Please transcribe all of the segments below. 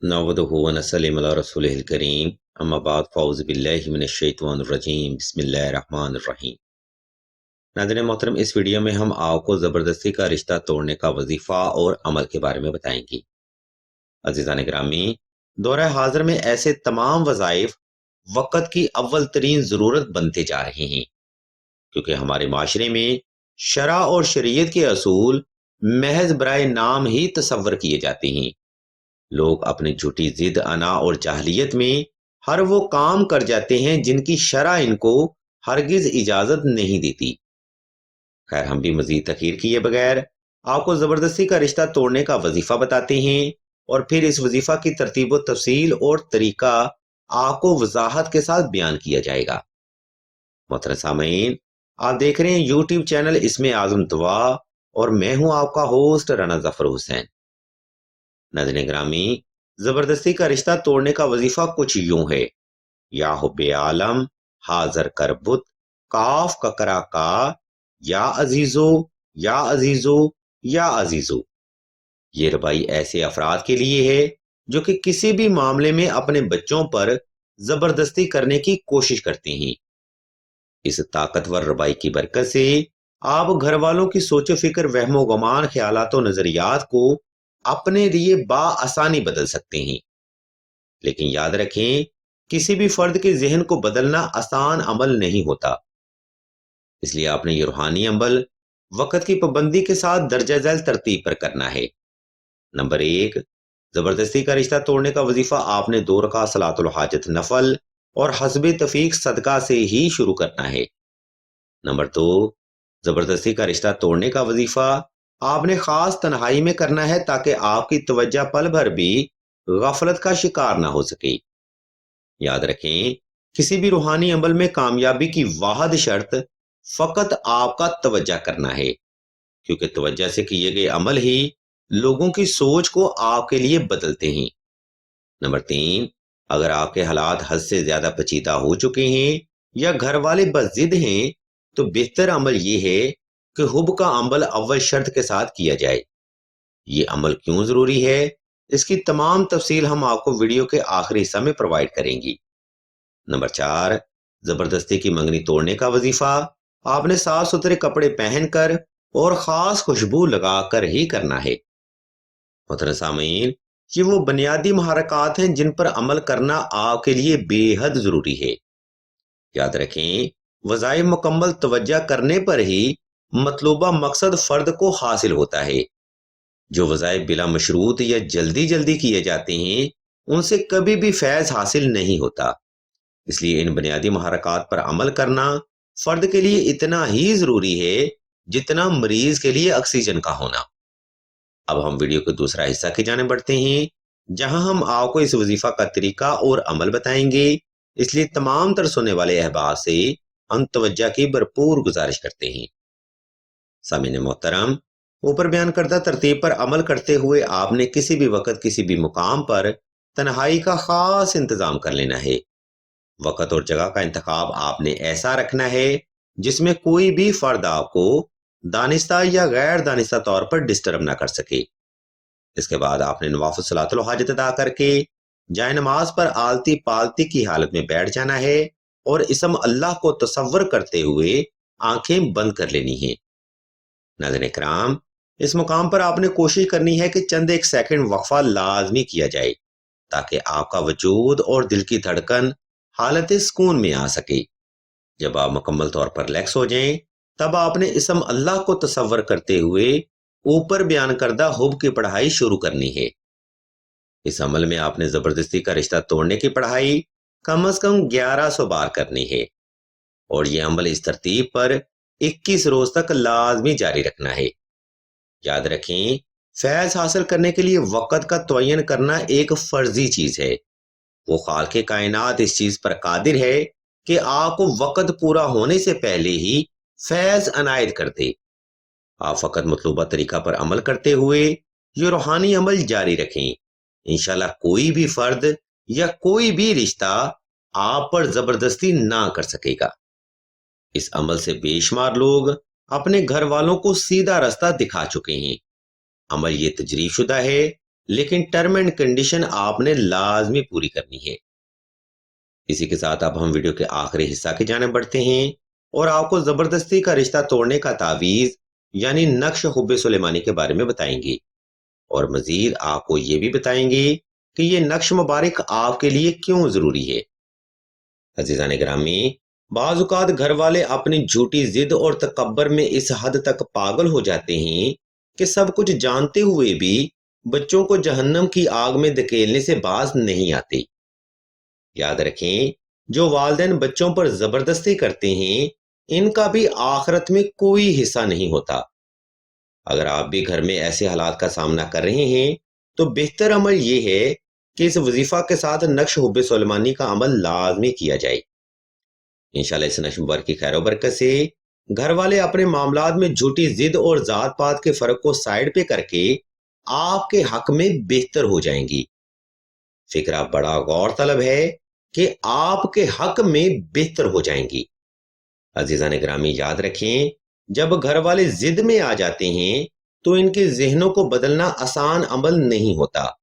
नहमदुहु व नसल्लिमु अला रसूलिहिल करीम अम्मा बाद फ़अऊज़ु बिल्लाहि मिनश शैतानिर रजीम बिस्मिल्लाहिर रहमानिर रहीम। नाज़रीन मोहतरम, इस वीडियो में हम आपको ज़बरदस्ती का रिश्ता तोड़ने का वजीफ़ा और अमल के बारे में बताएंगे। अज़ीज़ान गिरामी, दौर हाज़िर में ऐसे तमाम वज़ाइफ वक़्त की अव्वल तरीन ज़रूरत बनते जा रहे हैं, क्योंकि हमारे माशरे में शरा और शरीयत के असूल महज बराए नाम ही तसव्वुर किए जाते हैं। लोग अपनी झूठी जिद, अना और जाहलियत में हर वो काम कर जाते हैं जिनकी शरा इनको हरगिज इजाजत नहीं देती। खैर, हम भी मजीद तखीर किए बगैर आपको जबरदस्ती का रिश्ता तोड़ने का वजीफा बताते हैं और फिर इस वजीफा की तरतीब व तफसील और तरीका आपको वजाहत के साथ बयान किया जाएगा। मोहतरम सामीन, आप देख रहे हैं यूट्यूब चैनल इसमें आजम दुआ और मैं हूं आपका होस्ट राना जफर हुसैन। नाज़रीन ग्रामी, जबरदस्ती का रिश्ता तोड़ने का वजीफा कुछ यूं है। या हुब्बे आलम हाजर करबुत काफ ककरा का या अजीजो या अजीजो या अजीजो। ये रबाई ऐसे अफराद के लिए है जो कि किसी भी मामले में अपने बच्चों पर जबरदस्ती करने की कोशिश करते हैं। इस ताकतवर रबाई की बरकत से आप घर वालों की सोचो फिक्र, वहमो गुमान, ख्यालात और नजरियात को अपने लिए बाआसानी बदल सकते हैं। लेकिन याद रखें, किसी भी फर्द के जहन को बदलना आसान अमल नहीं होता। इसलिए आपने ये रूहानी अमल वक़्त की पाबंदी के साथ दर्जा झैल तरतीब पर करना है। नंबर 1, जबरदस्ती का रिश्ता तोड़ने का वजीफा आपने 2 रकात सलातुल हाजत नफल और हस्बे तफीक सदका से ही शुरू करना है। नंबर 2, जबरदस्ती का रिश्ता तोड़ने का वजीफा आपने खास तन्हाई में करना है ताकि आपकी तवज्जो पल भर भी गफलत का शिकार ना हो सके। याद रखें, किसी भी रूहानी अमल में कामयाबी की वाहिद शर्त फकत आपका तवज्जो करना है, क्योंकि तवज्जो से किए गए अमल ही लोगों की सोच को आपके लिए बदलते हैं। नंबर 3, अगर आपके हालात हद से ज्यादा पेचीदा हो चुके हैं या घर वाले बस जिद हैं, तो बेहतर अमल ये है कि हुब का अमल अव्वल शर्त के साथ किया जाए। ये अमल क्यों जरूरी है, इसकी तमाम तफसील हम आपको वीडियो के आखिरी हिस्सा में प्रोवाइड करेंगे। नंबर 4, जबरदस्ती की मंगनी तोड़ने का वजीफा आपने साफ सुथरे कपड़े पहनकर और खास खुशबू लगाकर ही करना है। मोहतरम सामीन, ये वो बुनियादी महारकात हैं जिन पर अमल करना आपके लिए बेहद जरूरी है। याद रखें, वज़ाइफ मुकम्मल तवज्जो करने पर ही मतलूबा मकसद फर्द को हासिल होता है। जो वज़ाइफ बिला मशरूत या जल्दी जल्दी किए जाते हैं, उनसे कभी भी फैज़ हासिल नहीं होता। इसलिए इन बुनियादी महारकात पर अमल करना फर्द के लिए इतना ही जरूरी है जितना मरीज के लिए ऑक्सीजन का होना। अब हम वीडियो के दूसरा हिस्सा की जाने बढ़ते हैं, जहां हम आपको इस वजीफा का तरीका और अमल बताएंगे। इसलिए तमाम तर सुनने वाले अहबाब से हम तवज्जो की भरपूर गुजारिश करते हैं। सामीन मोहतरम, ऊपर बयान करदा तरतीब पर अमल करते हुए आपने किसी भी वक्त किसी भी मुकाम पर तन्हाई का खास इंतजाम कर लेना है। वक़्त और जगह का इंतखाब आपने ऐसा रखना है जिसमें कोई भी फर्द आपको दानिस्ता या गैर दानिस्ता तौर पर डिस्टर्ब ना कर सके। इसके बाद आपने नवाफिल सलातुल हाजत अदा करके जाए नमाज पर आलती पालती की हालत में बैठ जाना है और इसम अल्लाह को तसव्वुर करते हुए आंखें बंद कर लेनी है। नाज़रीन इकराम, इस मुकाम पर आपने कोशिश करनी है कि चंद एक सेकंड वक्फा लाजमी किया जाए ताकि आपका वजूद और दिल की धड़कन हालत सुकून में आ सके। जब आप मुकम्मल तौर पर रिलैक्स हो जाएं, तब आपने इसम अल्लाह को तसव्वुर करते हुए ऊपर बयान करदा हुब की पढ़ाई शुरू करनी है। इस अमल में आपने जबरदस्ती का रिश्ता तोड़ने की पढ़ाई कम से कम 1100 बार करनी है और यह अमल इस तरतीब पर 21 रोज तक लाजमी जारी रखना है। याद रखें, फैज हासिल करने के लिए वक़्त का तयन करना एक फर्जी चीज है। वो खालिक़े कायनात इस चीज पर कादिर है कि आपको वक़्त पूरा होने से पहले ही फैज अनायत कर दे। आप फकत मतलूबा तरीका पर अमल करते हुए ये रूहानी अमल जारी रखें। इंशाल्लाह कोई भी फर्द या कोई भी रिश्ता आप पर जबरदस्ती ना कर सकेगा। इस अमल से बेशुमार लोग अपने घर वालों को सीधा रास्ता दिखा चुके हैं। अमल ये तजरीब शुदा है, लेकिन टर्म एंड कंडीशन आपने लाजमी पूरी करनी है। इसी के साथ अब हम वीडियो के आखिरी हिस्सा की जाने बढ़ते हैं और आपको जबरदस्ती का रिश्ता तोड़ने का तावीज यानी नक्श हुब्बे सुलेमानी के बारे में बताएंगे और मजीद आपको ये भी बताएंगे कि ये नक्श मुबारक आपके लिए क्यों जरूरी है। अजीजान ग्रामी, बाज़ औक़ात घर वाले अपनी झूठी जिद और तकब्बर में इस हद तक पागल हो जाते हैं कि सब कुछ जानते हुए भी बच्चों को जहन्नम की आग में धकेलने से बाज नहीं आते। याद रखें, जो वालिदैन बच्चों पर जबरदस्ती करते हैं इनका भी आखिरत में कोई हिस्सा नहीं होता। अगर आप भी घर में ऐसे हालात का सामना कर रहे हैं तो बेहतर अमल ये है कि इस वजीफा के साथ नक्श हुब्बे सुलेमानी का अमल लाजमी किया जाए। इंशाल्लाह इस नक्श मुबारक की खैर बरकत से घर वाले अपने मामलात में झूठी जिद और जात पात के फर्क को साइड पे करके आपके हक में बेहतर हो जाएंगी। फिक्रा बड़ा गौर तलब है कि आपके हक में बेहतर हो जाएंगी। अजीजान ग्रामी, याद रखें, जब घर वाले जिद में आ जाते हैं तो इनके जहनों को बदलना आसान अमल नहीं होता।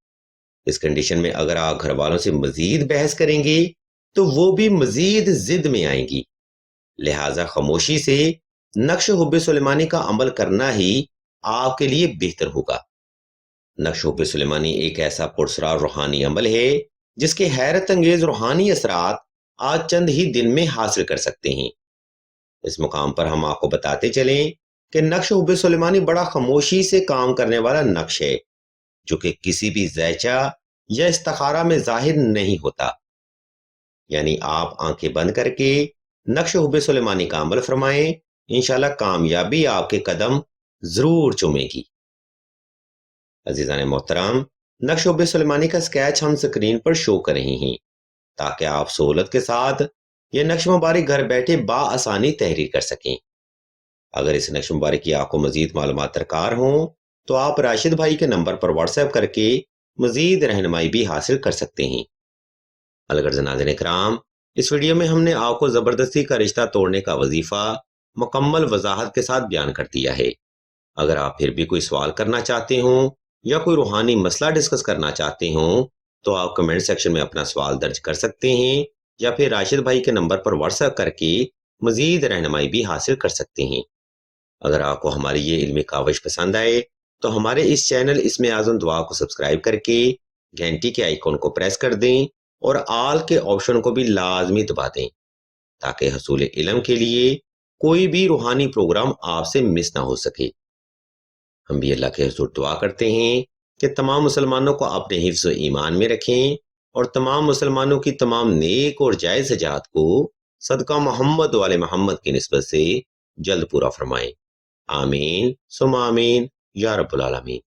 इस कंडीशन में अगर आप घर वालों से मजीद बहस करेंगे तो वो भी मजीद जिद में आएंगी। लिहाजा खामोशी से नक्श हुब्बे सुलेमानी का अमल करना ही आपके लिए बेहतर होगा। नक्श हुब्बे सुलेमानी एक ऐसा पुरस्कार रूहानी अमल है जिसके हैरत अंगेज रूहानी असरात आज चंद ही दिन में हासिल कर सकते हैं। इस मुकाम पर हम आपको बताते चलें कि नक्श हुब्बे सुलेमानी बड़ा खामोशी से काम करने वाला नक्श है जो कि किसी भी ज़ैचा या इस्तिखारा में जाहिर नहीं होता। यानी आप आंखें बंद करके नक्श हुब्बे सुलेमानी का अमल फरमाएं, इंशाल्लाह कामयाबी आपके कदम जरूर चूमेगी। अजीजान मोहतरम, नक्श हुब्बे सुलेमानी का स्केच हम स्क्रीन पर शो कर रहे हैं ताकि आप सहूलत के साथ ये नक्श मुबारक घर बैठे बाआसानी तहरीर कर सकें। अगर इस नक्श मुबारक की आपको मजीद मालूमात दरकार हो तो आप राशिद भाई के नंबर पर व्हाट्सएप करके मजीद रहनुमाई भी हासिल कर सकते हैं। अलगर्ज नाज़रीन इकराम, इस वीडियो में हमने आपको ज़बरदस्ती का रिश्ता तोड़ने का वजीफ़ा मुकम्मल वजाहत के साथ बयान कर दिया है। अगर आप फिर भी कोई सवाल करना चाहते हो या कोई रूहानी मसला डिस्कस करना चाहते हो तो आप कमेंट सेक्शन में अपना सवाल दर्ज कर सकते हैं या फिर राशिद भाई के नंबर पर व्हाट्सएप करके मजीद रहनुमाई भी हासिल कर सकते हैं। अगर आपको हमारी ये इल्मी काविश पसंद आए तो हमारे इस चैनल इसमें आज़म दुआ को सब्सक्राइब करके घंटी के आइकॉन को प्रेस कर दें और आल के ऑप्शन को भी लाजमी दबा दें ताकि हसूल इल्म के लिए कोई भी रूहानी प्रोग्राम आपसे मिस ना हो सके। हम भी अल्लाह के हुज़ूर दुआ करते हैं कि तमाम मुसलमानों को अपने हिफ्ज़ ईमान में रखें और तमाम मुसलमानों की तमाम नेक और जायज़ हजात को सदका मोहम्मद वाले मोहम्मद की निस्बत से जल्द पूरा फरमाएं। आमीन सुम्मा आमीन या रब्बुल आलमीन।